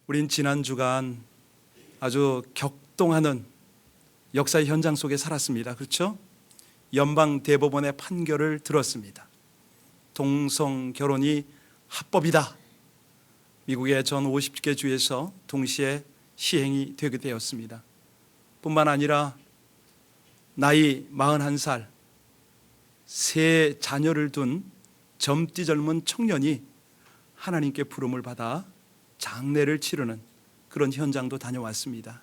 우린 지난 주간 아주 격동하는 역사의 현장 속에 살았습니다. 그렇죠? 연방 대법원의 판결을 들었습니다. 동성 결혼이 합법이다. 미국의 전 50개 주에서 동시에 시행이 되게 되었습니다. 뿐만 아니라 나이 41살, 세 자녀를 둔 젊디 젊은 청년이 하나님께 부름을 받아 장례를 치르는 그런 현장도 다녀왔습니다.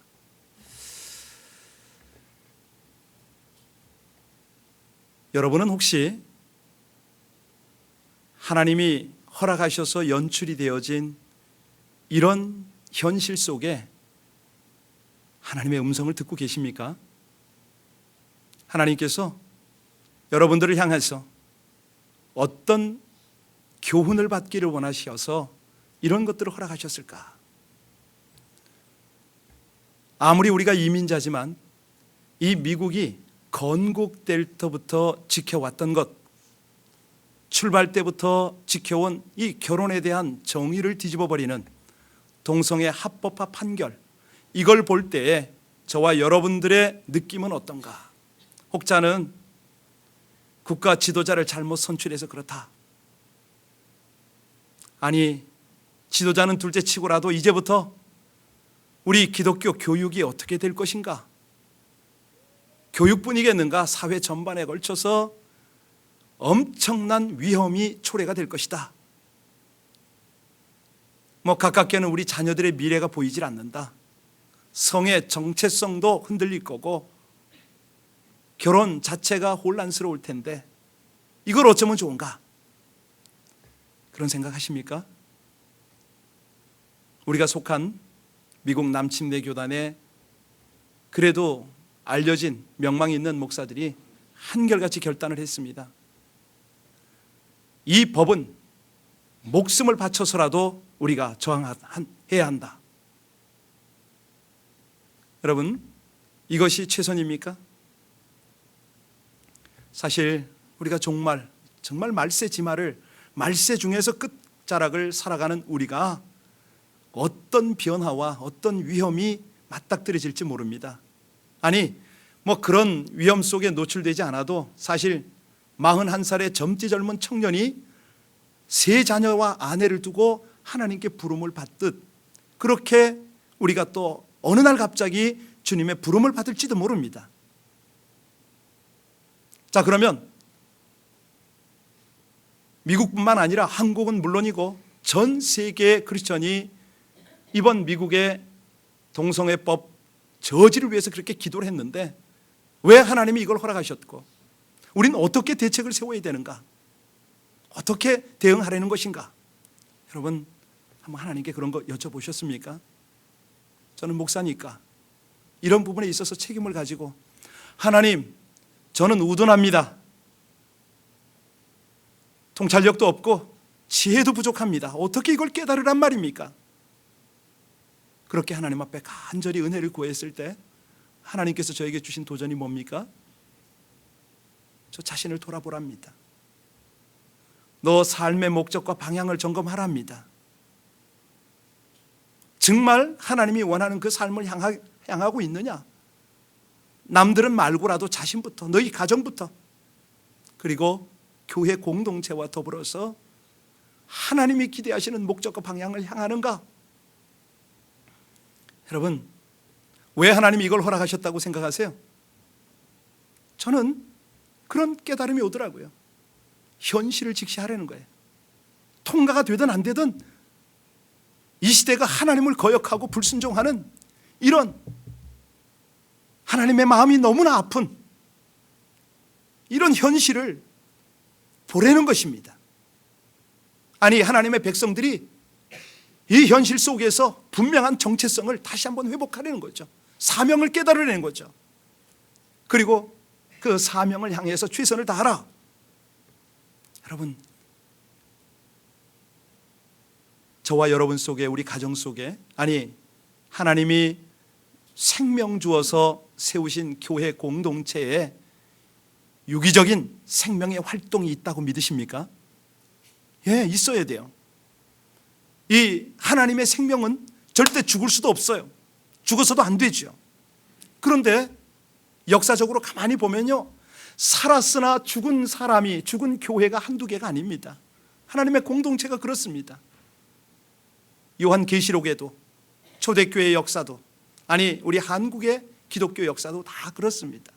여러분은 혹시 하나님이 허락하셔서 연출이 되어진 이런 현실 속에 하나님의 음성을 듣고 계십니까? 하나님께서 여러분들을 향해서 어떤 교훈을 받기를 원하셔서 이런 것들을 허락하셨을까? 아무리 우리가 이민자지만 이 미국이 건국될 때부터 지켜왔던 것, 출발 때부터 지켜온 이 결혼에 대한 정의를 뒤집어버리는 동성애 합법화 판결, 이걸 볼 때에 저와 여러분들의 느낌은 어떤가? 혹자는 국가 지도자를 잘못 선출해서 그렇다. 아니, 지도자는 둘째 치고라도 이제부터 우리 기독교 교육이 어떻게 될 것인가? 교육뿐이겠는가? 사회 전반에 걸쳐서 엄청난 위험이 초래가 될 것이다. 가깝게는 우리 자녀들의 미래가 보이질 않는다. 성의 정체성도 흔들릴 거고 결혼 자체가 혼란스러울 텐데 이걸 어쩌면 좋은가? 그런 생각하십니까? 우리가 속한 미국 남침내 교단에 그래도 알려진 명망 있는 목사들이 한결같이 결단을 했습니다. 이 법은 목숨을 바쳐서라도 우리가 저항해야 한다. 여러분, 이것이 최선입니까? 사실 우리가 정말 말세지마를 말세 중에서 끝자락을 살아가는 우리가 어떤 변화와 어떤 위험이 맞닥뜨려질지 모릅니다. 아니, 그런 위험 속에 노출되지 않아도 사실 41살의 젊디 젊은 청년이 세 자녀와 아내를 두고 하나님께 부름을 받듯 그렇게 우리가 또 어느 날 갑자기 주님의 부름을 받을지도 모릅니다. 자, 그러면 미국뿐만 아니라 한국은 물론이고 전 세계의 크리스천이 이번 미국의 동성애법 저지를 위해서 그렇게 기도를 했는데 왜 하나님이 이걸 허락하셨고 우리는 어떻게 대책을 세워야 되는가? 어떻게 대응하려는 것인가? 여러분, 한번 하나님께 그런 거 여쭤보셨습니까? 저는 목사니까 이런 부분에 있어서 책임을 가지고 하나님, 저는 우둔합니다. 통찰력도 없고 지혜도 부족합니다. 어떻게 이걸 깨달으란 말입니까? 그렇게 하나님 앞에 간절히 은혜를 구했을 때 하나님께서 저에게 주신 도전이 뭡니까? 저 자신을 돌아보랍니다. 너 삶의 목적과 방향을 점검하랍니다. 정말 하나님이 원하는 그 삶을 향하고 있느냐? 남들은 말고라도 자신부터, 너희 가정부터, 그리고 교회 공동체와 더불어서 하나님이 기대하시는 목적과 방향을 향하는가? 여러분, 왜 하나님이 이걸 허락하셨다고 생각하세요? 저는 그런 깨달음이 오더라고요. 현실을 직시하려는 거예요. 통과가 되든 안 되든 이 시대가 하나님을 거역하고 불순종하는 이런 하나님의 마음이 너무나 아픈 이런 현실을 보려는 것입니다. 아니, 하나님의 백성들이 이 현실 속에서 분명한 정체성을 다시 한번 회복하려는 거죠. 사명을 깨달으려는 거죠. 그리고 그 사명을 향해서 최선을 다하라. 여러분, 저와 여러분 속에, 우리 가정 속에, 아니, 하나님이 생명 주어서 세우신 교회 공동체에 유기적인 생명의 활동이 있다고 믿으십니까? 예, 있어야 돼요. 이 하나님의 생명은 절대 죽을 수도 없어요. 죽어서도 안 되죠. 그런데 역사적으로 가만히 보면요, 살았으나 죽은 사람이, 죽은 교회가 한두 개가 아닙니다. 하나님의 공동체가 그렇습니다. 요한계시록에도, 초대교회 역사도, 아니 우리 한국의 기독교 역사도 다 그렇습니다.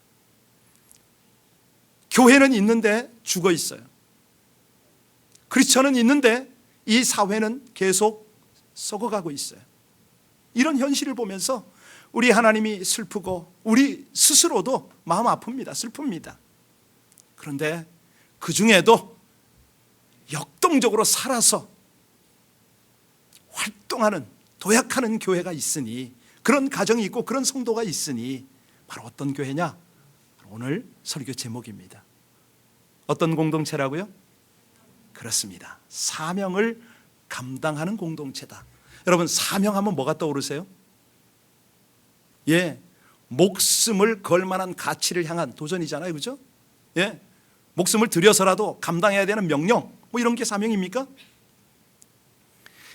교회는 있는데 죽어 있어요. 크리스천은 있는데 이 사회는 계속 썩어가고 있어요. 이런 현실을 보면서 우리 하나님이 슬프고 우리 스스로도 마음 아픕니다. 슬픕니다. 그런데 그 중에도 역동적으로 살아서 활동하는, 도약하는 교회가 있으니, 그런 가정이 있고 그런 성도가 있으니 바로 어떤 교회냐? 오늘 설교 제목입니다. 어떤 공동체라고요? 그렇습니다. 사명을 감당하는 공동체다. 여러분, 사명하면 뭐가 떠오르세요? 예, 목숨을 걸 만한 가치를 향한 도전이잖아요, 그죠? 예, 목숨을 들여서라도 감당해야 되는 명령, 뭐 이런 게 사명입니까?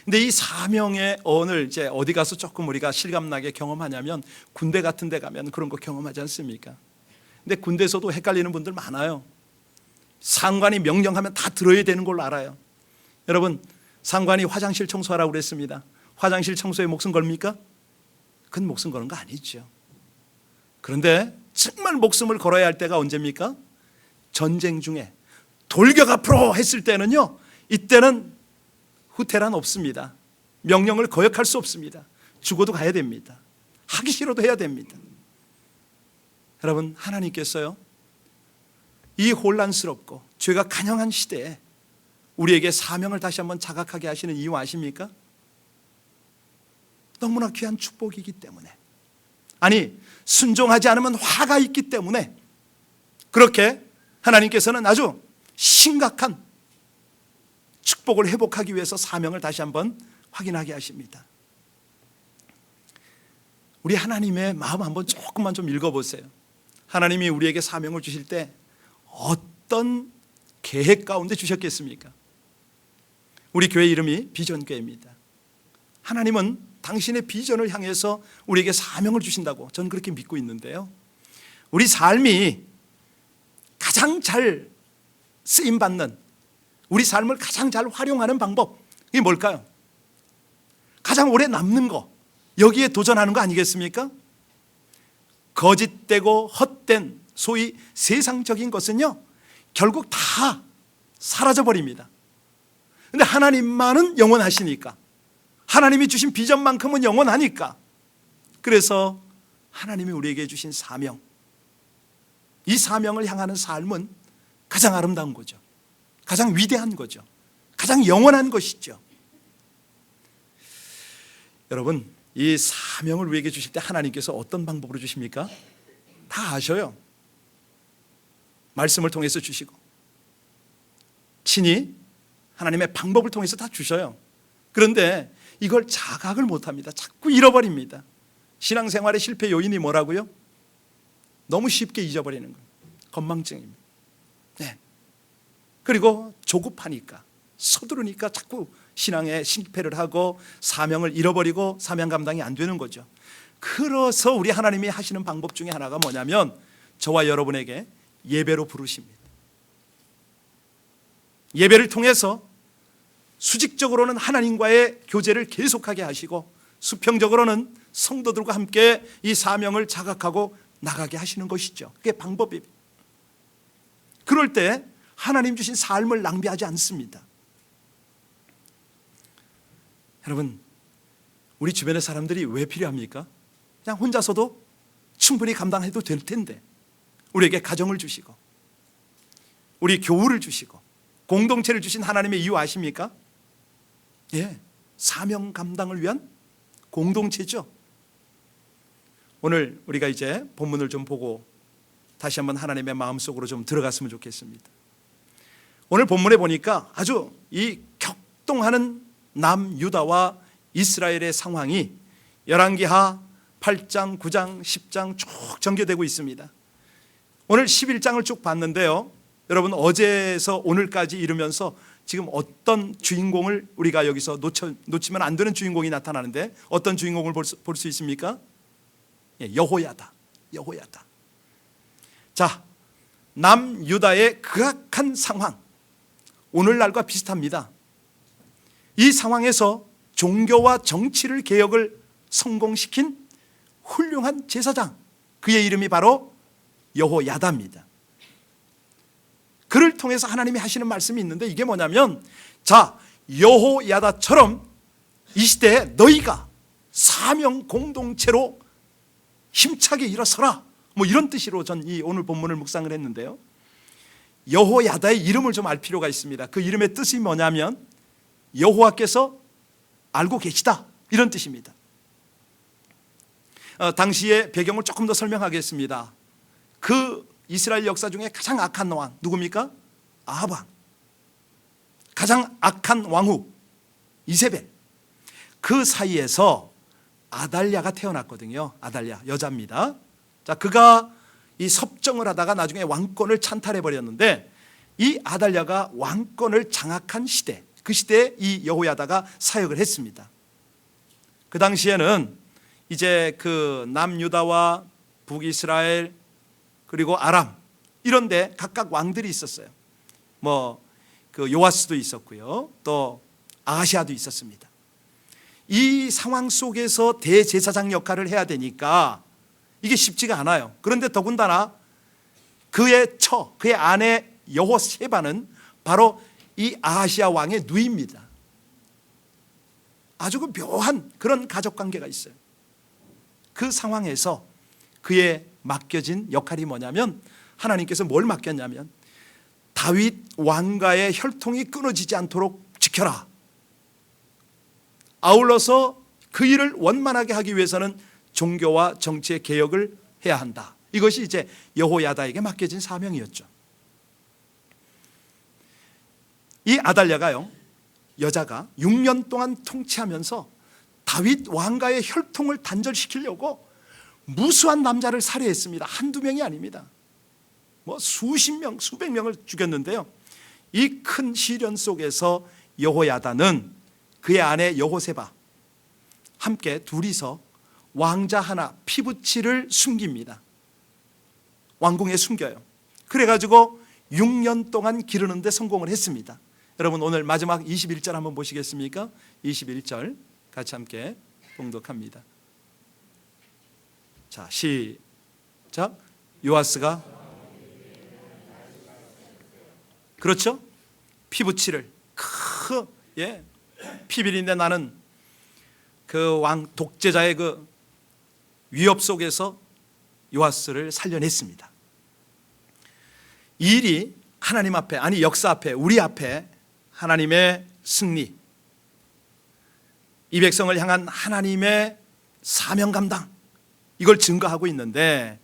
근데 이 사명의 언을 이제 어디 가서 조금 우리가 실감나게 경험하냐면, 군대 같은 데 가면 그런 거 경험하지 않습니까? 근데 군대에서도 헷갈리는 분들 많아요. 상관이 명령하면 다 들어야 되는 걸로 알아요. 여러분, 상관이 화장실 청소하라고 그랬습니다. 화장실 청소에 목숨 걸립니까? 그건 목숨 거는 거 아니죠. 그런데 정말 목숨을 걸어야 할 때가 언제입니까? 전쟁 중에 돌격 앞으로 했을 때는요, 이때는 후퇴란 없습니다. 명령을 거역할 수 없습니다. 죽어도 가야 됩니다. 하기 싫어도 해야 됩니다. 여러분, 하나님께서요, 이 혼란스럽고 죄가 간영한 시대에 우리에게 사명을 다시 한번 자각하게 하시는 이유 아십니까? 너무나 귀한 축복이기 때문에, 아니 순종하지 않으면 화가 있기 때문에, 그렇게 하나님께서는 아주 심각한 축복을 회복하기 위해서 사명을 다시 한번 확인하게 하십니다. 우리 하나님의 마음 한번 조금만 좀 읽어보세요. 하나님이 우리에게 사명을 주실 때 어떤 계획 가운데 주셨겠습니까? 우리 교회 이름이 비전교회입니다. 하나님은 당신의 비전을 향해서 우리에게 사명을 주신다고 저는 그렇게 믿고 있는데요, 우리 삶이 가장 잘 쓰임받는, 우리 삶을 가장 잘 활용하는 방법, 이게 뭘까요? 가장 오래 남는 거, 여기에 도전하는 거 아니겠습니까? 거짓되고 헛된 소위 세상적인 것은요, 결국 다 사라져버립니다. 그런데 하나님만은 영원하시니까, 하나님이 주신 비전만큼은 영원하니까, 그래서 하나님이 우리에게 주신 사명, 이 사명을 향하는 삶은 가장 아름다운 거죠. 가장 위대한 거죠. 가장 영원한 것이죠. 여러분, 이 사명을 우리에게 주실 때 하나님께서 어떤 방법으로 주십니까? 다 아셔요. 말씀을 통해서 주시고, 친히 하나님의 방법을 통해서 다 주셔요. 그런데 이걸 자각을 못합니다. 자꾸 잃어버립니다. 신앙생활의 실패 요인이 뭐라고요? 너무 쉽게 잊어버리는 거예요. 건망증입니다. 네. 그리고 조급하니까, 서두르니까 자꾸 신앙에 실패를 하고 사명을 잃어버리고 사명 감당이 안 되는 거죠. 그래서 우리 하나님이 하시는 방법 중에 하나가 뭐냐면, 저와 여러분에게 예배로 부르십니다. 예배를 통해서 수직적으로는 하나님과의 교제를 계속하게 하시고, 수평적으로는 성도들과 함께 이 사명을 자각하고 나가게 하시는 것이죠. 그게 방법입니다. 그럴 때 하나님 주신 삶을 낭비하지 않습니다. 여러분, 우리 주변의 사람들이 왜 필요합니까? 그냥 혼자서도 충분히 감당해도 될 텐데, 우리에게 가정을 주시고 우리 교우를 주시고 공동체를 주신 하나님의 이유 아십니까? 예, 사명 감당을 위한 공동체죠. 오늘 우리가 이제 본문을 좀 보고 다시 한번 하나님의 마음속으로 좀 들어갔으면 좋겠습니다. 오늘 본문에 보니까 아주 이 격동하는 남유다와 이스라엘의 상황이 열왕기하 8장, 9장, 10장 쭉 전개되고 있습니다. 오늘 11장을 쭉 봤는데요, 여러분 어제에서 오늘까지 이르면서 지금 어떤 주인공을 우리가 여기서 놓치면 안 되는 주인공이 나타나는데 어떤 주인공을 볼 수 있습니까? 여호야다. 여호야다. 자, 남유다의 극악한 상황, 오늘날과 비슷합니다. 이 상황에서 종교와 정치를 개혁을 성공시킨 훌륭한 제사장, 그의 이름이 바로 여호야다입니다. 그를 통해서 하나님이 하시는 말씀이 있는데 이게 뭐냐면, 자, 여호야다처럼 이 시대에 너희가 사명 공동체로 힘차게 일어서라, 뭐 이런 뜻으로 전 이 오늘 본문을 묵상을 했는데요. 여호야다의 이름을 좀 알 필요가 있습니다. 그 이름의 뜻이 뭐냐면 여호와께서 알고 계시다, 이런 뜻입니다. 당시의 배경을 조금 더 설명하겠습니다. 그 이스라엘 역사 중에 가장 악한 왕 누굽니까? 아합 왕. 가장 악한 왕후 이세벨. 그 사이에서 아달랴가 태어났거든요. 아달랴, 여자입니다. 자, 그가 이 섭정을 하다가 나중에 왕권을 찬탈해 버렸는데, 이 아달랴가 왕권을 장악한 시대, 그 시대에 이 여호야다가 사역을 했습니다. 그 당시에는 이제 그 남유다와 북이스라엘 그리고 아람 이런 데 각각 왕들이 있었어요. 뭐 그 요아스도 있었고요, 또 아하시아도 있었습니다. 이 상황 속에서 대제사장 역할을 해야 되니까 이게 쉽지가 않아요. 그런데 더군다나 그의 그의 아내 여호세바는 바로 이 아하시아 왕의 누이입니다. 아주 그 묘한 그런 가족관계가 있어요. 그 상황에서 그의 맡겨진 역할이 뭐냐면, 하나님께서 뭘 맡겼냐면 다윗 왕과의 혈통이 끊어지지 않도록 지켜라. 아울러서 그 일을 원만하게 하기 위해서는 종교와 정치의 개혁을 해야 한다. 이것이 이제 여호야다에게 맡겨진 사명이었죠. 이 아달랴가요, 여자가 6년 동안 통치하면서 다윗 왕가의 혈통을 단절시키려고 무수한 남자를 살해했습니다. 한두 명이 아닙니다. 뭐 수십 명, 수백 명을 죽였는데요. 이 큰 시련 속에서 여호야다는 그의 아내 여호세바 함께 둘이서 왕자 하나 피부치를 숨깁니다. 왕궁에 숨겨요. 그래가지고 6년 동안 기르는 데 성공을 했습니다. 여러분, 오늘 마지막 21절 한번 보시겠습니까? 21절 같이 함께 봉독합니다. 자, 시작. 요아스가, 그렇죠? 피부치를 피비린내 나는 그 왕 독재자의 그 위협 속에서 요아스를 살려냈습니다. 이 일이 하나님 앞에, 아니 역사 앞에, 우리 앞에 하나님의 승리, 이 백성을 향한 하나님의 사명 감당, 이걸 증거하고 있는데,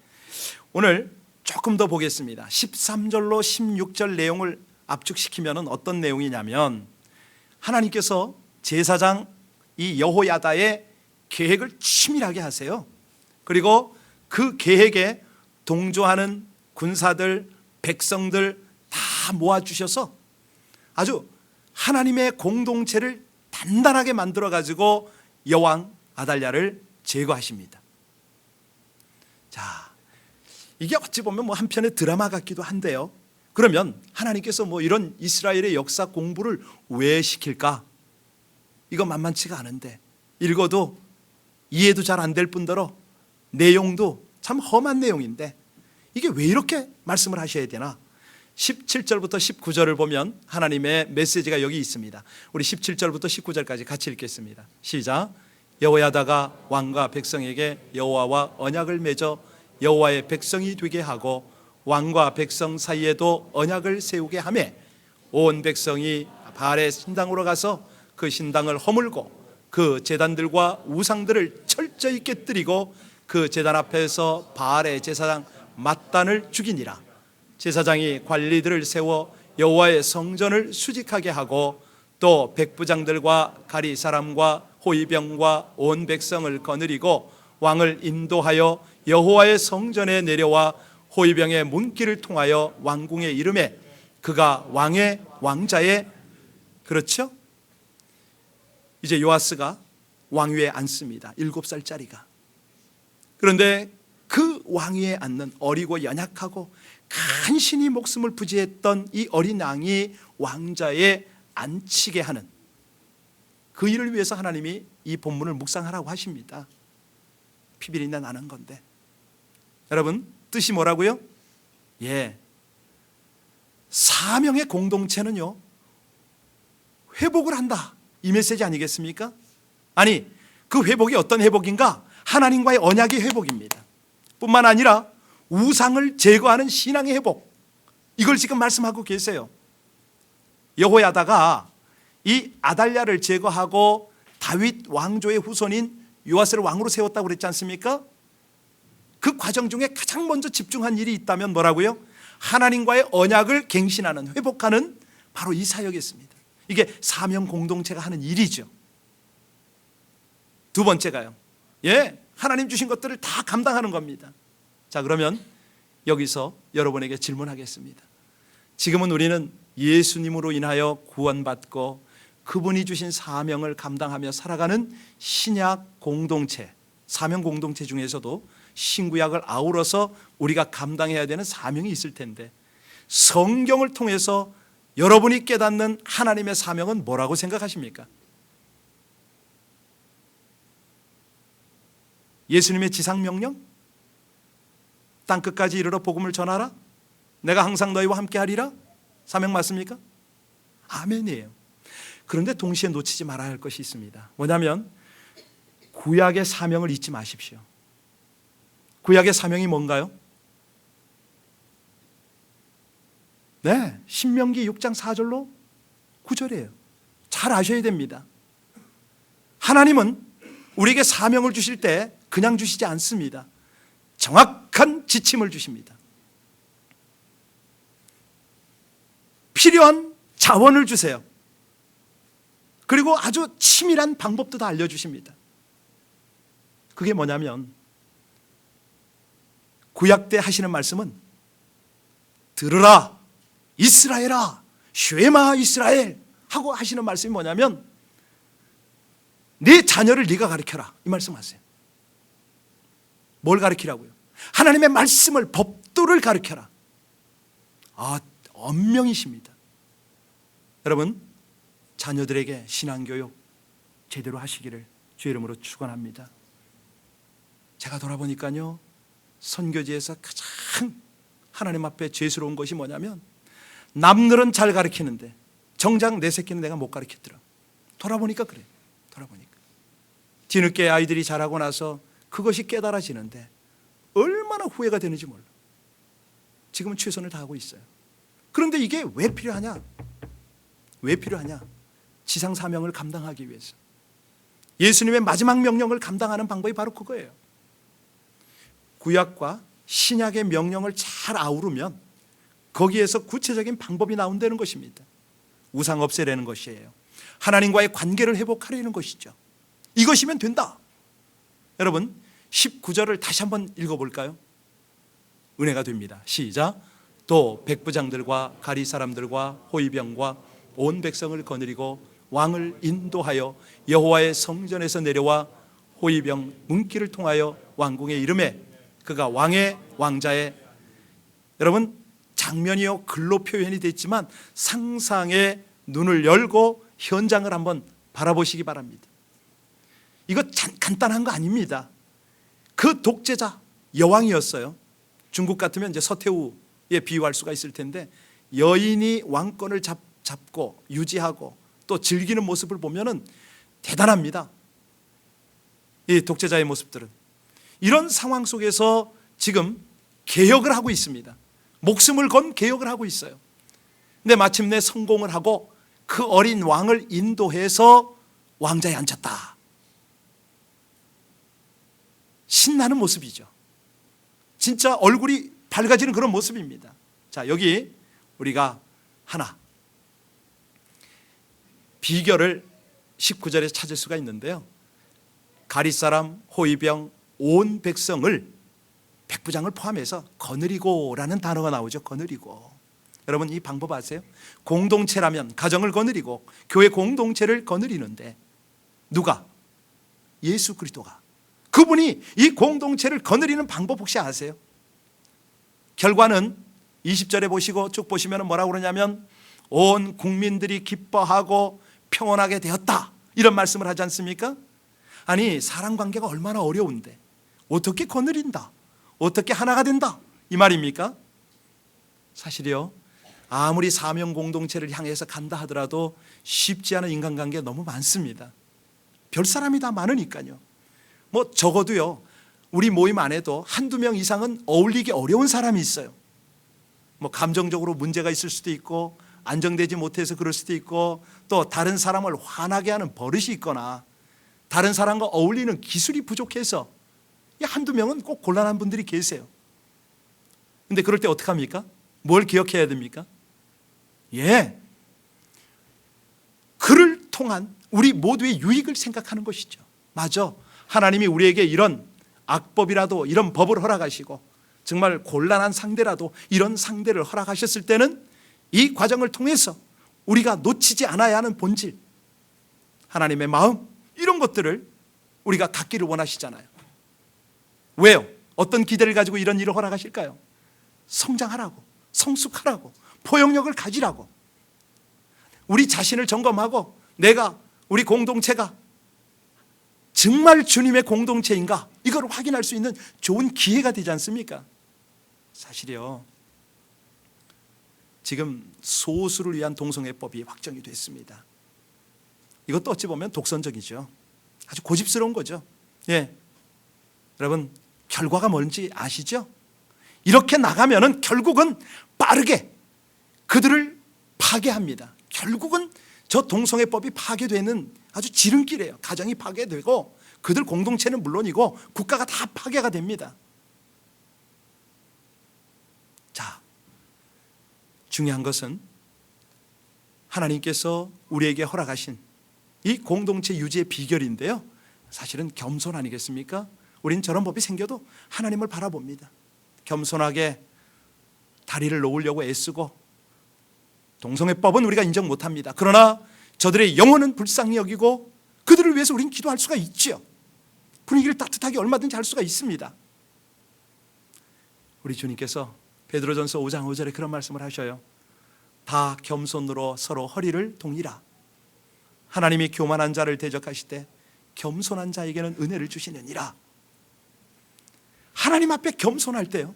오늘 조금 더 보겠습니다. 13절로 16절 내용을 압축시키면 어떤 내용이냐면, 하나님께서 제사장 이 여호야다의 계획을 치밀하게 하세요. 그리고 그 계획에 동조하는 군사들, 백성들 다 모아주셔서 아주 하나님의 공동체를 단단하게 만들어가지고 여왕 아달랴를 제거하십니다. 자, 이게 어찌 보면 뭐 한편의 드라마 같기도 한데요. 그러면 하나님께서 뭐 이런 이스라엘의 역사 공부를 왜 시킬까? 이거 만만치가 않은데, 읽어도 이해도 잘 안 될 뿐더러 내용도 참 험한 내용인데 이게 왜 이렇게 말씀을 하셔야 되나? 17절부터 19절을 보면 하나님의 메시지가 여기 있습니다. 우리 17절부터 19절까지 같이 읽겠습니다. 시작. 여호야다가 왕과 백성에게 여호와와 언약을 맺어 여호와의 백성이 되게 하고 왕과 백성 사이에도 언약을 세우게 하매 온 백성이 바알의 신당으로 가서 그 신당을 허물고 그 제단들과 우상들을 철저히 깨뜨리고 그 제단 앞에서 바알의 제사장 맏단을 죽이니라. 제사장이 관리들을 세워 여호와의 성전을 수직하게 하고 또 백부장들과 가리 사람과 호위병과 온 백성을 거느리고 왕을 인도하여 여호와의 성전에 내려와 호위병의 문길을 통하여 왕궁에 이르매 그가 왕의 왕자의 그렇죠? 이제 요아스가 왕위에 앉습니다. 7살짜리가. 그런데 그 왕위에 앉는 어리고 연약하고 간신히 목숨을 부지했던 이 어린 양이 왕자에 앉히게 하는 그 일을 위해서 하나님이 이 본문을 묵상하라고 하십니다. 피비린내 나는 건데. 여러분, 뜻이 뭐라고요? 사명의 공동체는요, 회복을 한다, 이 메시지 아니겠습니까? 아니, 그 회복이 어떤 회복인가? 하나님과의 언약의 회복입니다. 뿐만 아니라 우상을 제거하는 신앙의 회복, 이걸 지금 말씀하고 계세요. 여호야다가 이 아달랴를 제거하고 다윗 왕조의 후손인 요아스를 왕으로 세웠다고 그랬지 않습니까? 그 과정 중에 가장 먼저 집중한 일이 있다면 뭐라고요? 하나님과의 언약을 갱신하는, 회복하는 바로 이 사역이었습니다. 이게 사명 공동체가 하는 일이죠. 두 번째가요, 하나님 주신 것들을 다 감당하는 겁니다. 자, 그러면 여기서 여러분에게 질문하겠습니다. 지금은 우리는 예수님으로 인하여 구원받고 그분이 주신 사명을 감당하며 살아가는 신약 공동체, 사명 공동체 중에서도 신구약을 아우러서 우리가 감당해야 되는 사명이 있을 텐데, 성경을 통해서 여러분이 깨닫는 하나님의 사명은 뭐라고 생각하십니까? 예수님의 지상명령? 땅끝까지 이르러 복음을 전하라? 내가 항상 너희와 함께 하리라? 사명 맞습니까? 아멘이에요. 그런데 동시에 놓치지 말아야 할 것이 있습니다. 뭐냐면 구약의 사명을 잊지 마십시오. 구약의 사명이 뭔가요? 신명기 6장 4절로 9절이에요. 잘 아셔야 됩니다. 하나님은 우리에게 사명을 주실 때 그냥 주시지 않습니다. 정확한 지침을 주십니다. 필요한 자원을 주세요. 그리고 아주 치밀한 방법도 다 알려주십니다. 그게 뭐냐면 구약 때 하시는 말씀은 들으라 이스라엘아 쉐마 이스라엘 하고 하시는 말씀이 뭐냐면 네 자녀를 네가 가르쳐라, 이 말씀하세요. 뭘 가르치라고요? 하나님의 말씀을, 법도를 가르쳐라. 엄명이십니다. 여러분, 자녀들에게 신앙교육 제대로 하시기를 주의 이름으로 축원합니다. 제가 돌아보니까요, 선교지에서 가장 하나님 앞에 죄스러운 것이 뭐냐면 남들은 잘 가르치는데 정작 내 새끼는 내가 못 가르치더라. 돌아보니까 그래요. 돌아보니까 뒤늦게 아이들이 자라고 나서 그것이 깨달아지는데 얼마나 후회가 되는지 몰라. 지금은 최선을 다하고 있어요. 그런데 이게 왜 필요하냐? 왜 필요하냐? 지상 사명을 감당하기 위해서. 예수님의 마지막 명령을 감당하는 방법이 바로 그거예요. 구약과 신약의 명령을 잘 아우르면 거기에서 구체적인 방법이 나온다는 것입니다. 우상 없애라는 것이에요. 하나님과의 관계를 회복하려는 것이죠. 이것이면 된다. 여러분, 19절을 다시 한번 읽어볼까요? 은혜가 됩니다. 시작. 또 백부장들과 가리 사람들과 호위병과 온 백성을 거느리고 왕을 인도하여 여호와의 성전에서 내려와 호위병 문길을 통하여 왕궁에 이르매 그가 왕의 왕자의, 여러분 장면이요 글로 표현이 됐지만 상상의 눈을 열고 현장을 한번 바라보시기 바랍니다. 이거 간단한 거 아닙니다. 그 독재자 여왕이었어요. 중국 같으면 이제 서태후에 비유할 수가 있을 텐데 여인이 왕권을 잡고 유지하고 또 즐기는 모습을 보면은 대단합니다. 이 독재자의 모습들은. 이런 상황 속에서 지금 개혁을 하고 있습니다. 목숨을 건 개혁을 하고 있어요. 근데 마침내 성공을 하고 그 어린 왕을 인도해서 왕자에 앉혔다. 신나는 모습이죠. 진짜 얼굴이 밝아지는 그런 모습입니다. 자, 여기 우리가 하나 비결을 19절에 찾을 수가 있는데요. 가리 사람, 호위병, 온 백성을, 백부장을 포함해서 거느리고라는 단어가 나오죠. 거느리고. 여러분 이 방법 아세요? 공동체라면 가정을 거느리고 교회 공동체를 거느리는데 누가? 예수 그리스도가. 그분이 이 공동체를 거느리는 방법 혹시 아세요? 결과는 20절에 보시고 쭉 보시면 뭐라고 그러냐면 온 국민들이 기뻐하고 평온하게 되었다, 이런 말씀을 하지 않습니까? 아니 사람관계가 얼마나 어려운데 어떻게 거느린다, 어떻게 하나가 된다, 이 말입니까? 사실이요, 아무리 사명 공동체를 향해서 간다 하더라도 쉽지 않은 인간관계가 너무 많습니다. 별 사람이 다 많으니까요. 뭐 적어도요, 우리 모임 안에도 한두 명 이상은 어울리기 어려운 사람이 있어요. 뭐 감정적으로 문제가 있을 수도 있고 안정되지 못해서 그럴 수도 있고 또 다른 사람을 화나게 하는 버릇이 있거나 다른 사람과 어울리는 기술이 부족해서 한두 명은 꼭 곤란한 분들이 계세요. 근데 그럴 때 어떡합니까? 뭘 기억해야 됩니까? 그를 통한 우리 모두의 유익을 생각하는 것이죠. 맞아, 하나님이 우리에게 이런 악법이라도 이런 법을 허락하시고 정말 곤란한 상대라도 이런 상대를 허락하셨을 때는 이 과정을 통해서 우리가 놓치지 않아야 하는 본질, 하나님의 마음, 이런 것들을 우리가 갖기를 원하시잖아요. 왜요? 어떤 기대를 가지고 이런 일을 허락하실까요? 성장하라고, 성숙하라고, 포용력을 가지라고. 우리 자신을 점검하고 내가, 우리 공동체가 정말 주님의 공동체인가, 이걸 확인할 수 있는 좋은 기회가 되지 않습니까? 사실이요, 지금 소수를 위한 동성애법이 확정이 됐습니다. 이것도 어찌 보면 독선적이죠. 아주 고집스러운 거죠. 여러분 결과가 뭔지 아시죠? 이렇게 나가면은 결국은 빠르게 그들을 파괴합니다. 결국은 저 동성애법이 파괴되는 아주 지름길이에요. 가정이 파괴되고 그들 공동체는 물론이고 국가가 다 파괴가 됩니다. 자, 중요한 것은 하나님께서 우리에게 허락하신 이 공동체 유지의 비결인데요, 사실은 겸손 아니겠습니까? 우린 저런 법이 생겨도 하나님을 바라봅니다. 겸손하게 다리를 놓으려고 애쓰고, 동성애법은 우리가 인정 못합니다. 그러나 저들의 영혼은 불쌍히 여기고 그들을 위해서 우린 기도할 수가 있죠. 분위기를 따뜻하게 얼마든지 할 수가 있습니다. 우리 주님께서 베드로전서 5장 5절에 그런 말씀을 하셔요. 다 겸손으로 서로 허리를 동이라. 하나님이 교만한 자를 대적하시되 겸손한 자에게는 은혜를 주시느니라. 하나님 앞에 겸손할 때요,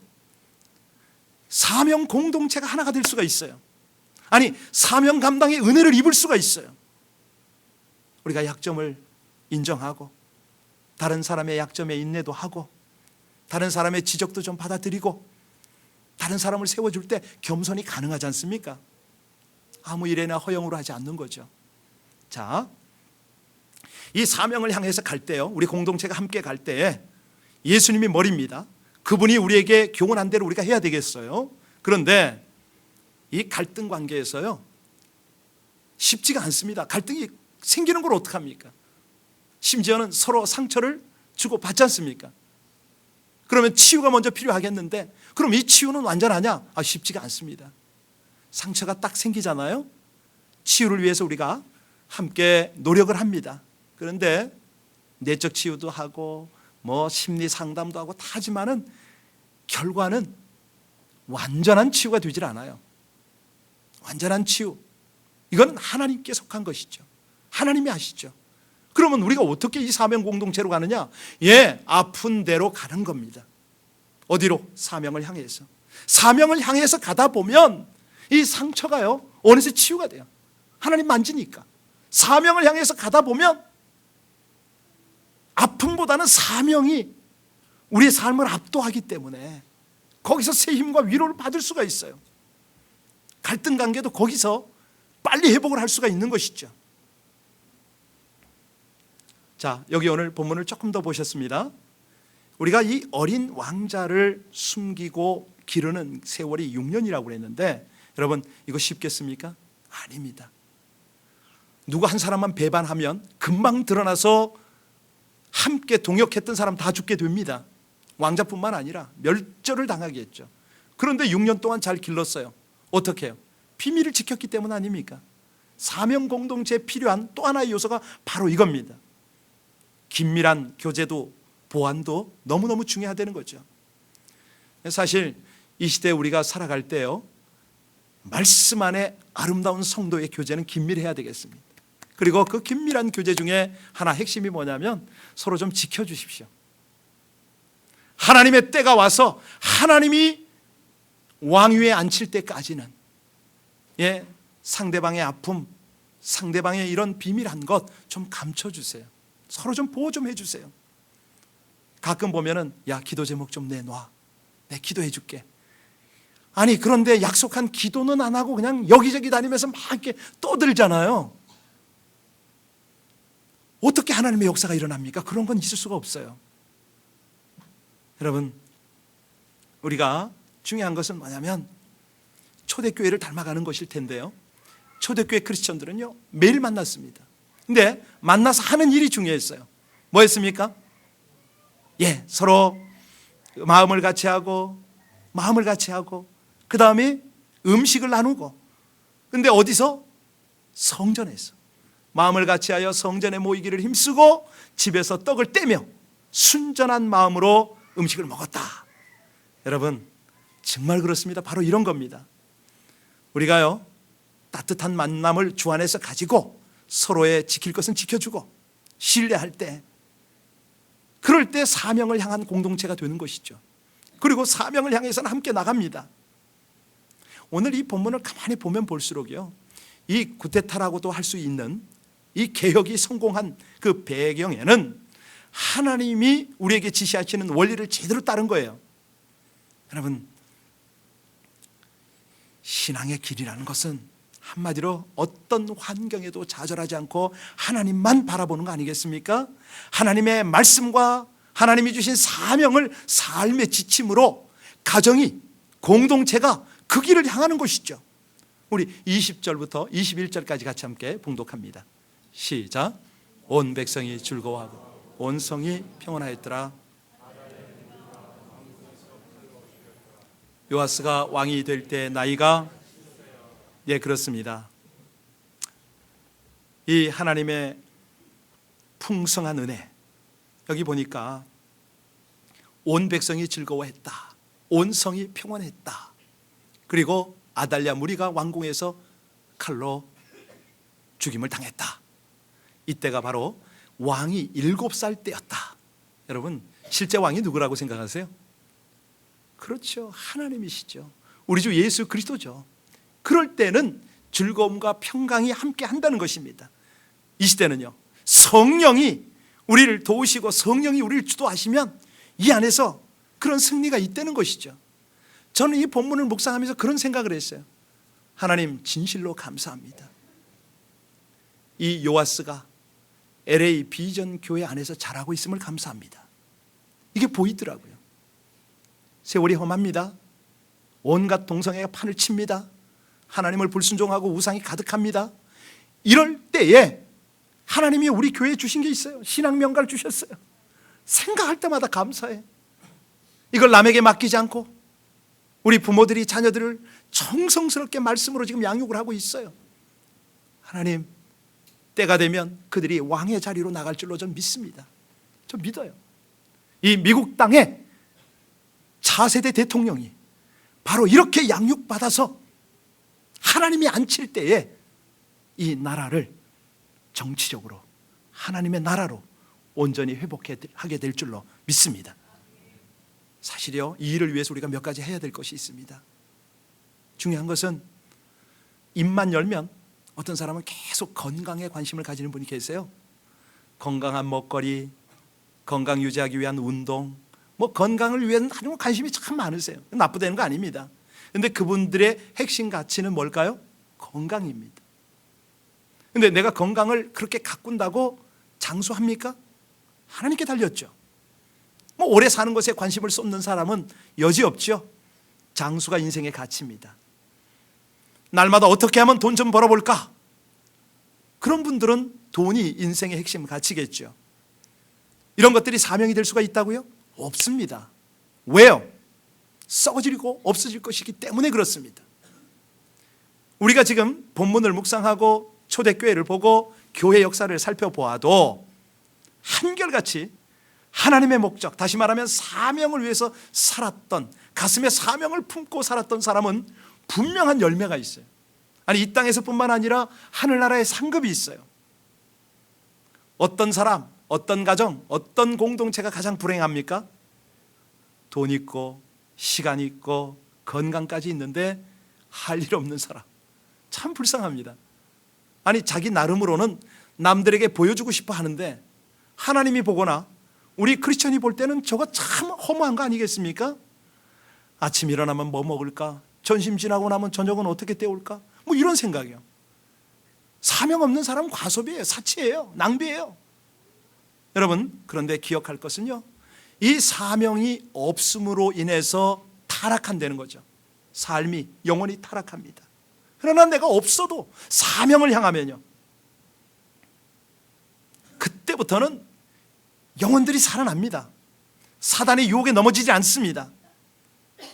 사명 공동체가 하나가 될 수가 있어요. 아니, 사명 감당의 은혜를 입을 수가 있어요. 우리가 약점을 인정하고 다른 사람의 약점에 인내도 하고 다른 사람의 지적도 좀 받아들이고 다른 사람을 세워줄 때 겸손이 가능하지 않습니까? 아무 일에나 허영으로 하지 않는 거죠. 자, 이 사명을 향해서 갈 때요, 우리 공동체가 함께 갈 때에 예수님이 머리입니다. 그분이 우리에게 교훈한 대로 우리가 해야 되겠어요. 그런데 이 갈등 관계에서요, 쉽지가 않습니다. 갈등이 생기는 걸 어떡합니까? 심지어는 서로 상처를 주고 받지 않습니까? 그러면 치유가 먼저 필요하겠는데 그럼 이 치유는 완전하냐? 쉽지가 않습니다. 상처가 딱 생기잖아요. 치유를 위해서 우리가 함께 노력을 합니다. 그런데 내적 치유도 하고 뭐 심리 상담도 하고 다 하지만은 결과는 완전한 치유가 되질 않아요. 완전한 치유, 이건 하나님께 속한 것이죠. 하나님이 하시죠. 그러면 우리가 어떻게 이 사명 공동체로 가느냐? 아픈 대로 가는 겁니다. 어디로? 사명을 향해서. 사명을 향해서 가다 보면 이 상처가요, 어느새 치유가 돼요. 하나님 만지니까. 사명을 향해서 가다 보면 아픔보다는 사명이 우리의 삶을 압도하기 때문에 거기서 새 힘과 위로를 받을 수가 있어요. 갈등 관계도 거기서 빨리 회복을 할 수가 있는 것이죠. 자, 여기 오늘 본문을 조금 더 보셨습니다. 우리가 이 어린 왕자를 숨기고 기르는 세월이 6년이라고 그랬는데 여러분 이거 쉽겠습니까? 아닙니다. 누구 한 사람만 배반하면 금방 드러나서 함께 동역했던 사람 다 죽게 됩니다. 왕자뿐만 아니라 멸절을 당하게 했죠. 그런데 6년 동안 잘 길렀어요. 어떻게 해요? 비밀을 지켰기 때문 아닙니까? 사명 공동체에 필요한 또 하나의 요소가 바로 이겁니다. 긴밀한 교제도 보안도 너무너무 중요하다는 거죠. 사실 이 시대에 우리가 살아갈 때요, 말씀 안에 아름다운 성도의 교제는 긴밀해야 되겠습니다. 그리고 그 긴밀한 교제 중에 하나 핵심이 뭐냐면 서로 좀 지켜주십시오. 하나님의 때가 와서 하나님이 왕위에 앉힐 때까지는 상대방의 아픔, 상대방의 이런 비밀한 것 좀 감춰주세요. 서로 좀 보호 좀 해주세요. 가끔 보면은 야, 기도 제목 좀 내놔, 내 기도해 줄게. 아니, 그런데 약속한 기도는 안 하고 그냥 여기저기 다니면서 막 이렇게 떠들잖아요. 어떻게 하나님의 역사가 일어납니까? 그런 건 있을 수가 없어요. 여러분, 우리가 중요한 것은 뭐냐면 초대교회를 닮아가는 것일 텐데요, 초대교회 크리스천들은요 매일 만났습니다. 근데 만나서 하는 일이 중요했어요. 뭐였습니까? 서로 마음을 같이 하고 그 다음에 음식을 나누고. 근데 어디서? 성전에서 마음을 같이하여 성전에 모이기를 힘쓰고 집에서 떡을 떼며 순전한 마음으로 음식을 먹었다. 여러분, 정말 그렇습니다. 바로 이런 겁니다. 우리가요 따뜻한 만남을 주 안에서 가지고 서로의 지킬 것은 지켜주고 신뢰할 때, 그럴 때 사명을 향한 공동체가 되는 것이죠. 그리고 사명을 향해서는 함께 나갑니다. 오늘 이 본문을 가만히 보면 볼수록요, 이 구테타라고도 할 수 있는 이 개혁이 성공한 그 배경에는 하나님이 우리에게 지시하시는 원리를 제대로 따른 거예요. 여러분, 신앙의 길이라는 것은 한마디로 어떤 환경에도 좌절하지 않고 하나님만 바라보는 거 아니겠습니까? 하나님의 말씀과 하나님이 주신 사명을 삶의 지침으로 가정이, 공동체가 그 길을 향하는 것이죠. 우리 20절부터 21절까지 같이 함께 봉독합니다. 시작. 온 백성이 즐거워하고 온 성이 평안하였더라. 요아스가 왕이 될 때 나이가, 그렇습니다. 이 하나님의 풍성한 은혜, 여기 보니까 온 백성이 즐거워했다, 온 성이 평안했다, 그리고 아달랴 무리가 왕궁에서 칼로 죽임을 당했다. 이때가 바로 왕이 7살 때였다. 여러분, 실제 왕이 누구라고 생각하세요? 그렇죠, 하나님이시죠. 우리 주 예수 그리스도죠. 그럴 때는 즐거움과 평강이 함께 한다는 것입니다. 이 시대는요, 성령이 우리를 도우시고 성령이 우리를 주도하시면 이 안에서 그런 승리가 있다는 것이죠. 저는 이 본문을 묵상하면서 그런 생각을 했어요. 하나님, 진실로 감사합니다. 이 요아스가 LA 비전 교회 안에서 자라고 있음을 감사합니다. 이게 보이더라고요. 세월이 험합니다. 온갖 동성애가 판을 칩니다. 하나님을 불순종하고 우상이 가득합니다. 이럴 때에 하나님이 우리 교회에 주신 게 있어요. 신앙 명가를 주셨어요. 생각할 때마다 감사해. 이걸 남에게 맡기지 않고 우리 부모들이 자녀들을 정성스럽게 말씀으로 지금 양육을 하고 있어요. 하나님, 때가 되면 그들이 왕의 자리로 나갈 줄로 전 믿습니다. 전 믿어요. 이 미국 땅에 차세대 대통령이 바로 이렇게 양육받아서 하나님이 앉힐 때에 이 나라를 정치적으로 하나님의 나라로 온전히 회복하게 될 줄로 믿습니다. 사실요, 이 일을 위해서 우리가 몇 가지 해야 될 것이 있습니다. 중요한 것은 입만 열면 어떤 사람은 계속 건강에 관심을 가지는 분이 계세요. 건강한 먹거리, 건강 유지하기 위한 운동, 건강을 위한 관심이 참 많으세요. 나쁘다는 거 아닙니다. 그런데 그분들의 핵심 가치는 뭘까요? 건강입니다. 그런데 내가 건강을 그렇게 가꾼다고 장수합니까? 하나님께 달렸죠. 오래 사는 것에 관심을 쏟는 사람은 여지없죠. 장수가 인생의 가치입니다. 날마다 어떻게 하면 돈 좀 벌어볼까? 그런 분들은 돈이 인생의 핵심 가치겠죠. 이런 것들이 사명이 될 수가 있다고요? 없습니다. 왜요? 썩어지고 없어질 것이기 때문에 그렇습니다. 우리가 지금 본문을 묵상하고 초대교회를 보고 교회 역사를 살펴보아도 한결같이 하나님의 목적, 다시 말하면 사명을 위해서 살았던, 가슴에 사명을 품고 살았던 사람은 분명한 열매가 있어요. 아니, 이 땅에서뿐만 아니라 하늘나라의 상급이 있어요. 어떤 사람, 어떤 가정, 어떤 공동체가 가장 불행합니까? 돈 있고 시간 있고 건강까지 있는데 할 일 없는 사람, 참 불쌍합니다. 아니, 자기 나름으로는 남들에게 보여주고 싶어 하는데 하나님이 보거나 우리 크리스천이 볼 때는 저거 참 허무한 거 아니겠습니까? 아침 일어나면 뭐 먹을까? 점심 지나고 나면 저녁은 어떻게 때울까? 뭐 이런 생각이요. 사명 없는 사람은 과소비예요. 사치예요. 낭비예요. 여러분, 그런데 기억할 것은요, 이 사명이 없음으로 인해서 타락한다는 거죠. 삶이 영원히 타락합니다. 그러나 내가 없어도 사명을 향하면요, 그때부터는 영혼들이 살아납니다. 사단의 유혹에 넘어지지 않습니다.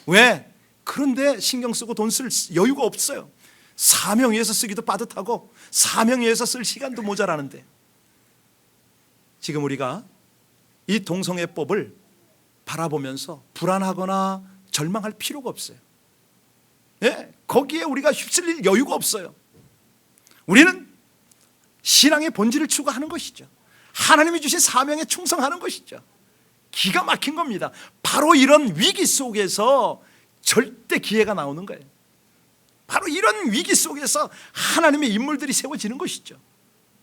왜? 그런데 신경 쓰고 돈 쓸 여유가 없어요. 사명 위해서 쓰기도 빠듯하고 사명 위해서 쓸 시간도 모자라는데, 지금 우리가 이 동성애법을 바라보면서 불안하거나 절망할 필요가 없어요. 예, 거기에 우리가 휩쓸릴 여유가 없어요. 우리는 신앙의 본질을 추구하는 것이죠. 하나님이 주신 사명에 충성하는 것이죠. 기가 막힌 겁니다. 바로 이런 위기 속에서 절대 기회가 나오는 거예요. 바로 이런 위기 속에서 하나님의 인물들이 세워지는 것이죠.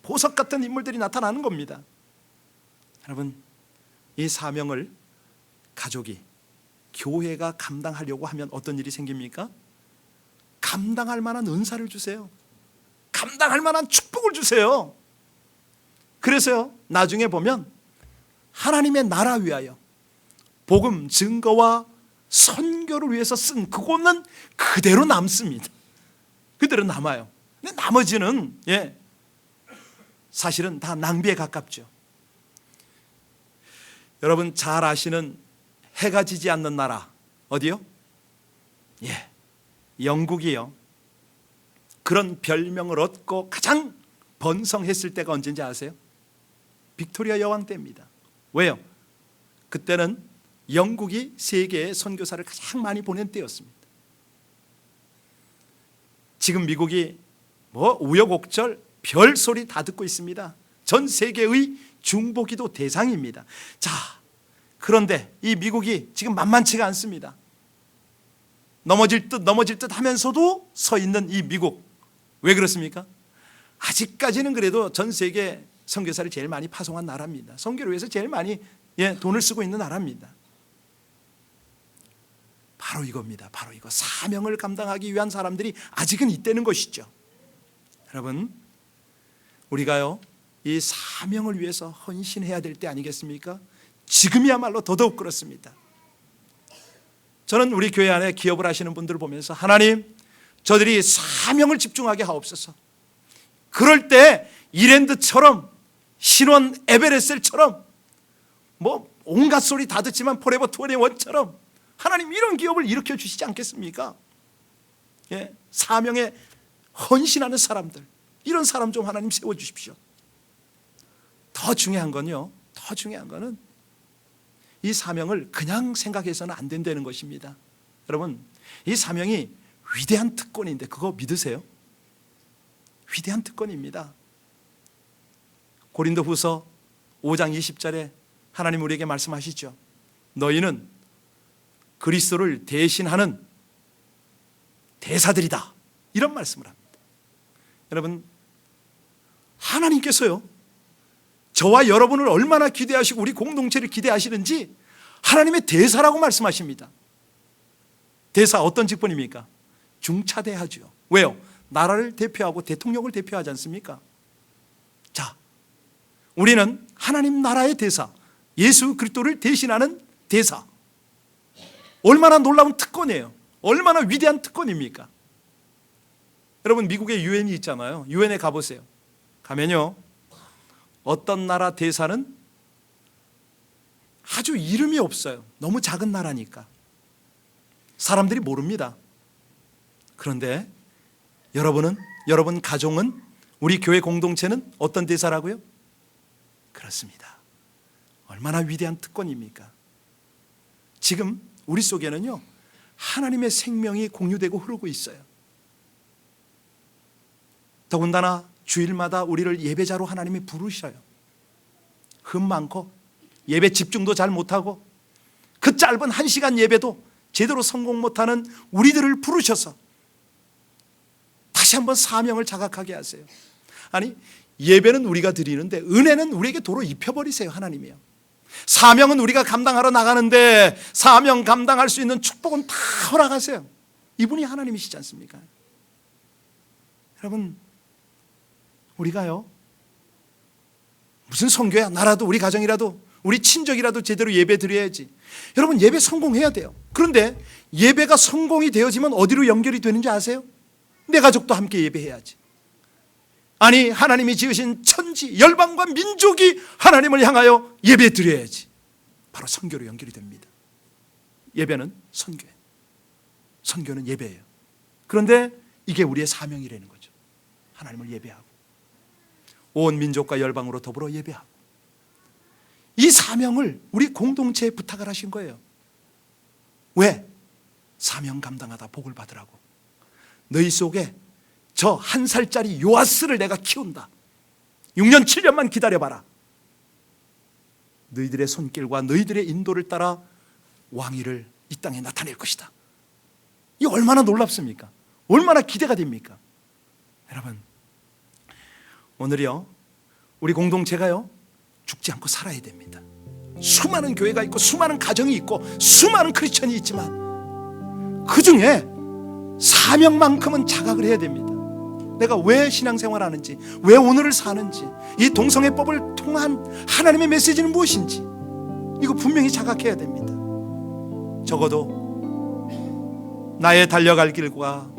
보석 같은 인물들이 나타나는 겁니다. 여러분, 이 사명을 가족이, 교회가 감당하려고 하면 어떤 일이 생깁니까? 감당할 만한 은사를 주세요. 감당할 만한 축복을 주세요. 그래서요, 나중에 보면 하나님의 나라 위하여 복음 증거와 선교를 위해서 쓴 그곳은 그대로 남습니다. 그대로 남아요. 근데 나머지는 사실은 다 낭비에 가깝죠. 여러분 잘 아시는 해가 지지 않는 나라 어디요? 영국이요. 그런 별명을 얻고 가장 번성했을 때가 언제인지 아세요? 빅토리아 여왕 때입니다. 왜요? 그때는 영국이 세계에 선교사를 가장 많이 보낸 때였습니다. 지금 미국이 우여곡절 별소리 다 듣고 있습니다. 전 세계의 중보기도 대상입니다. 자, 그런데 이 미국이 지금 만만치가 않습니다. 넘어질 듯 하면서도 서 있는 이 미국, 왜 그렇습니까? 아직까지는 그래도 전 세계 선교사를 제일 많이 파송한 나라입니다. 선교를 위해서 제일 많이 돈을 쓰고 있는 나라입니다. 바로 이겁니다. 바로 이거. 사명을 감당하기 위한 사람들이 아직은 있다는 것이죠. 여러분, 우리가요, 이 사명을 위해서 헌신해야 될 때 아니겠습니까? 지금이야말로 더더욱 그렇습니다. 저는 우리 교회 안에 기업을 하시는 분들을 보면서 하나님, 저들이 사명을 집중하게 하옵소서. 그럴 때 이랜드처럼, 신원 에베레셀처럼, 온갖 소리 다 듣지만 포레버 21처럼 하나님 이런 기업을 일으켜 주시지 않겠습니까? 사명에 헌신하는 사람들, 이런 사람 좀 하나님 세워주십시오. 더 중요한 건요, 더 중요한 거는 이 사명을 그냥 생각해서는 안 된다는 것입니다. 여러분, 이 사명이 위대한 특권인데 그거 믿으세요? 위대한 특권입니다. 고린도후서 5장 20절에 하나님 우리에게 말씀하시죠. 너희는 그리스도를 대신하는 대사들이다, 이런 말씀을 합니다. 여러분, 하나님께서요, 저와 여러분을 얼마나 기대하시고 우리 공동체를 기대하시는지 하나님의 대사라고 말씀하십니다. 대사 어떤 직분입니까? 중차대하죠. 왜요? 나라를 대표하고 대통령을 대표하지 않습니까? 자, 우리는 하나님 나라의 대사, 예수 그리스도를 대신하는 대사. 얼마나 놀라운 특권이에요. 얼마나 위대한 특권입니까? 여러분, 미국에 유엔이 있잖아요. 유엔에 가보세요. 가면요, 어떤 나라 대사는 아주 이름이 없어요. 너무 작은 나라니까 사람들이 모릅니다. 그런데 여러분은, 여러분 가정은, 우리 교회 공동체는 어떤 대사라고요? 그렇습니다. 얼마나 위대한 특권입니까? 지금 우리 속에는요, 하나님의 생명이 공유되고 흐르고 있어요. 더군다나 주일마다 우리를 예배자로 하나님이 부르셔요. 흠 많고 예배 집중도 잘 못하고 그 짧은 1시간 예배도 제대로 성공 못하는 우리들을 부르셔서 다시 한번 사명을 자각하게 하세요. 아니, 예배는 우리가 드리는데 은혜는 우리에게 도로 입혀버리세요. 하나님이요. 사명은 우리가 감당하러 나가는데 사명 감당할 수 있는 축복은 다 허락하세요. 이분이 하나님이시지 않습니까? 여러분, 우리가요, 무슨 선교야? 나라도, 우리 가정이라도, 우리 친족이라도 제대로 예배 드려야지. 여러분, 예배 성공해야 돼요. 그런데 예배가 성공이 되어지면 어디로 연결이 되는지 아세요? 내 가족도 함께 예배해야지. 아니, 하나님이 지으신 천지, 열방과 민족이 하나님을 향하여 예배 드려야지. 바로 선교로 연결이 됩니다. 예배는 선교예요. 선교는 예배예요. 그런데 이게 우리의 사명이라는 거죠. 하나님을 예배하고 온 민족과 열방으로 더불어 예배하고, 이 사명을 우리 공동체에 부탁을 하신 거예요. 왜? 사명 감당하다 복을 받으라고. 너희 속에 저 1살짜리 요아스를 내가 키운다. 6년 7년만 기다려봐라. 너희들의 손길과 너희들의 인도를 따라 왕위를 이 땅에 나타낼 것이다. 이 얼마나 놀랍습니까? 얼마나 기대가 됩니까? 여러분, 오늘이요, 우리 공동체가요, 죽지 않고 살아야 됩니다. 수많은 교회가 있고 수많은 가정이 있고 수많은 크리스천이 있지만 그 중에 사명만큼은 자각을 해야 됩니다. 내가 왜 신앙생활하는지, 왜 오늘을 사는지, 이 동성애법을 통한 하나님의 메시지는 무엇인지, 이거 분명히 자각해야 됩니다. 적어도 나의 달려갈 길과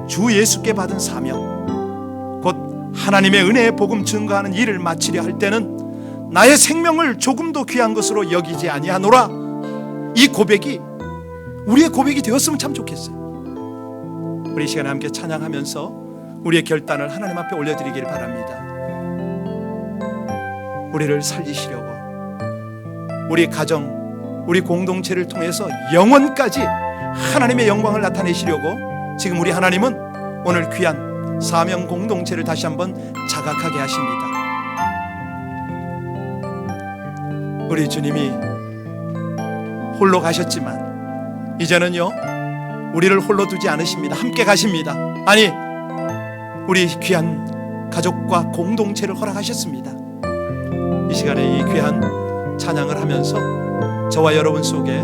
주 예수께 받은 사명, 곧 하나님의 은혜의 복음 증거하는 일을 마치려 할 때는 나의 생명을 조금도 귀한 것으로 여기지 아니하노라. 이 고백이 우리의 고백이 되었으면 참 좋겠어요. 우리 이 시간에 함께 찬양하면서 우리의 결단을 하나님 앞에 올려드리길 바랍니다. 우리를 살리시려고, 우리 가정, 우리 공동체를 통해서 영원까지 하나님의 영광을 나타내시려고 지금 우리 하나님은 오늘 귀한 사명 공동체를 다시 한번 자각하게 하십니다. 우리 주님이 홀로 가셨지만 이제는요, 우리를 홀로 두지 않으십니다. 함께 가십니다. 아니, 우리 귀한 가족과 공동체를 허락하셨습니다. 이 시간에 이 귀한 찬양을 하면서 저와 여러분 속에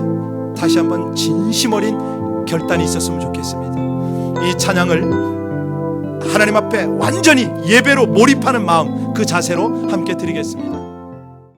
다시 한번 진심 어린 결단이 있었으면 좋겠습니다. 이 찬양을 하나님 앞에 완전히 예배로 몰입하는 마음, 그 자세로 함께 드리겠습니다.